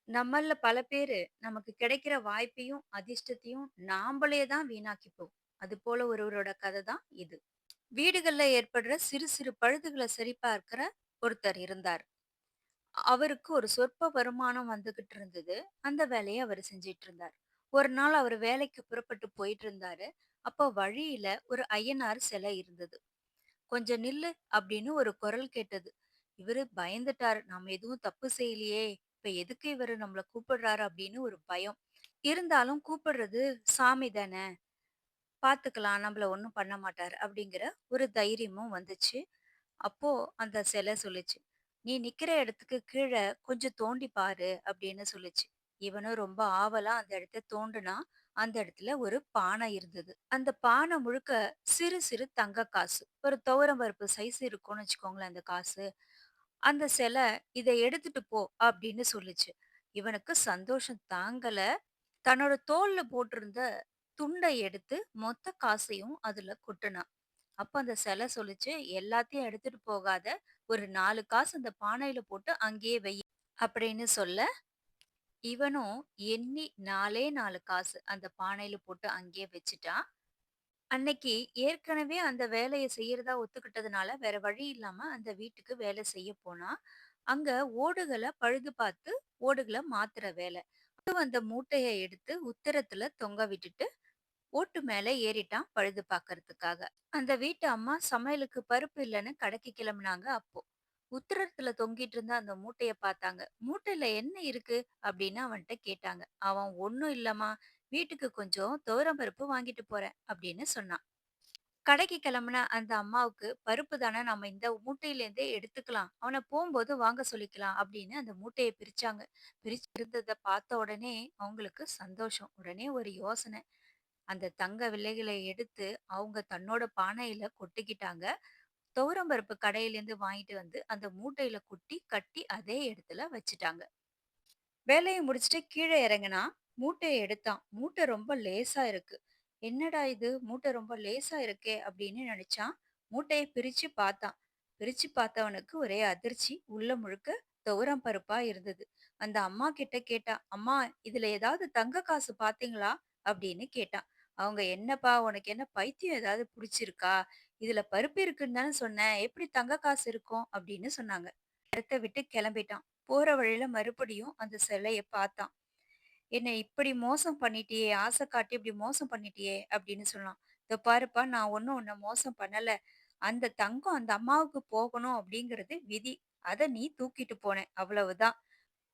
நம்மள்ல பல பேரு நமக்கு கிடைக்கிற வாய்ப்பையும், அதிர்ஷ்டத்தையும் நாமளே தான் வீணாக்கிப்போம். அதுபோல ஒருவரோட கதை தான் இது. வீடுகள்ல ஏற்படுற சிறு சிறு பழுதுகள சரிபார்க்கிற ஒருத்தர் இருந்தார். அவருக்கு ஒரு சொற்ப வருமானம் வந்துகிட்டு இருந்தது. அந்த வேலைய அவரு செஞ்சுட்டு இருந்தார். ஒரு நாள் அவரு வேலைக்கு புறப்பட்டு போயிட்டு இருந்தாரு. அப்போ வழியில ஒரு ஐயனார் சிலை இருந்தது. "கொஞ்சம் நில்லு" அப்படின்னு ஒரு குரல் கேட்டது. இவரு பயந்துட்டாரு. "நாம எதுவும் தப்பு செய்யலையே! இப்ப எதுக்கு இவரு நம்மள கூப்பிடுறாரு?" அப்படின்னு ஒரு பயம். இருந்தாலும் கூப்பிடுறது சாமி தான, பார்த்துக்கலாம். நம்மள ஒண்ணும் பண்ண மாட்டாரு அப்படிங்கிற ஒரு தைரியமும் வந்துச்சு. அப்போ அந்த சிலை சொல்லுச்சு, "நீ நிக்கிற இடத்துக்கு கீழ கொஞ்சம் தோண்டி பாரு" அப்படின்னு சொல்லுச்சு. இவனும் ரொம்ப ஆவலா அந்த இடத்த தோண்டுனான். அந்த இடத்துல ஒரு பானை இருந்தது. அந்த பானை முழுக்க சிறு சிறு தங்க காசு. ஒரு துவரம் பருப்பு சைஸ் இருக்கும்னு வச்சுக்கோங்களேன் அந்த காசு. அந்த சிலை, "இத எடுத்துட்டு போ" அப்படின்னு சொல்லுச்சு. இவனுக்கு சந்தோஷம் தாங்கல. தன்னோட தோள்ல போட்டிருந்த துண்ட எடுத்து மொத்த காசையும் அதுல கொட்டுனான். அப்ப அந்த சிலை சொல்லுச்சு, "எல்லாத்தையும் எடுத்துட்டு போகாத. ஒரு 4 காசு அந்த பானையில போட்டு அங்கேயே வை" அப்படின்னு சொல்ல, இவனும் எண்ணி 4ஏ 4 காசு அந்த பானையில போட்டு அங்கேயே வச்சுட்டான். அன்னைக்கு ஏற்கனவே அந்த வேலைய செய்யறதா ஒத்துக்கிட்டதுனால, வேற வழி இல்லாம அந்த வீட்டுக்கு வேலை செய்ய போனான். அங்க ஓடுகள பழுது பார்த்து, ஓடுகள மாத்துற வேலை. அந்த மூட்டைய எடுத்து உத்தரத்துல தொங்க விட்டுட்டு, ஓட்டு மேல ஏறிட்டான் பழுது பார்க்கறதுக்காக. அந்த வீட்டு அம்மா சமையலுக்கு பருப்பு இல்லன்னு கடைக்கு கிளம்புனாங்க அப்போ. உத்தரத்துல தொங்கிட்டு இருந்த அந்த மூட்டைய பார்த்தாங்க. "மூட்டையில என்ன இருக்கு?" அப்படின்னு அவன்ட்ட கேட்டாங்க. அவன், "ஒண்ணும் இல்லம்மா, வீட்டுக்கு கொஞ்சம் துவரம் பருப்பு வாங்கிட்டு போறேன்" அப்படின்னு சொன்னான். கடைக்கு கிளம்புன அந்த அம்மாவுக்கு, "பருப்பு தானே, நம்ம இந்த மூட்டையிலேருந்தே எடுத்துக்கலாம். அவன போம்போது வாங்க சொல்லிக்கலாம்" அப்படின்னு அந்த மூட்டைய பிரிச்சாங்க. பிரிச்சு இருந்தத பார்த்த உடனே அவங்களுக்கு சந்தோஷம். உடனே ஒரு யோசனை. அந்த தங்க வில்லைகள எடுத்து அவங்க தன்னோட பானையில கொட்டிக்கிட்டாங்க. துவரம் பருப்பு கடையிலேருந்து வாங்கிட்டு வந்து அந்த மூட்டையில கொட்டி, கட்டி அதே இடத்துல வச்சுட்டாங்க. வேலைய முடிச்சுட்டு கீழ இறங்குனான். மூட்டைய எடுத்தான். மூட்டை ரொம்ப லேசா இருக்கு. "என்னடா இது! மூட்டை ரொம்ப லேசா இருக்கே!" அப்படின்னு நெனச்சான். மூட்டைய பிரிச்சு பார்த்தான். பிரிச்சு பார்த்தவனுக்கு ஒரே அதிர்ச்சி. உள்ள முழுக்க துவரம் பருப்பா இருந்தது. அந்த அம்மா கிட்ட கேட்டான். "அம்மா, இதுல ஏதாவது தங்க காசு பார்த்தீங்களா?" அப்படின்னு கேட்டான். அவங்க, "என்னப்பா, உனக்கு என்ன பைத்தியம் ஏதாவது புடிச்சிருக்கா? இதுல பருப்பு இருக்குன்னு தானே சொன்னேன். எப்படி தங்க காசு இருக்கும்?" அப்படின்னு சொன்னாங்க. இடத்த விட்டு கிளம்பிட்டான். போற வழியில மறுபடியும் அந்த சிலைய பார்த்தான். "என்ன இப்படி மோசம் பண்ணிட்டியே! ஆசை காட்டி இப்படி மோசம் பண்ணிட்டியே!" அப்படின்னு சொன்னான். "இதோ பாருப்பா, நான் ஒண்ணும் உன்ன மோசம் பண்ணல. அந்த தங்கம் அந்த அம்மாவுக்கு போகணும் அப்படிங்கிறது விதி. அத நீ தூக்கிட்டு போன. அவ்வளவுதான்.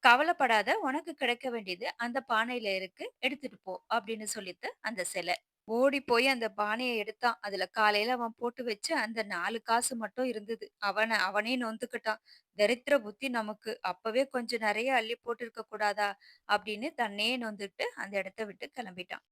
கவலைப்படாத. உனக்கு கிடைக்க வேண்டியது அந்த பானையில இருக்கு. எடுத்துட்டு போ" அப்படின்னு சொல்லித்து அந்த சிலை. ஓடி போய் அந்த பானைய எடுத்தான். அதுல காலையில அவன் போட்டு வச்ச அந்த 4 காசு மட்டும் இருந்தது. அவனே நொந்துக்கிட்டான். "தரித்திர புத்தி நமக்கு! அப்பவே கொஞ்சம் நெறைய அள்ளி போட்டிருக்க கூடாதா?" அப்படின்னு தன்னையே நொந்துட்டு அந்த இடத்த விட்டு கிளம்பிட்டான்.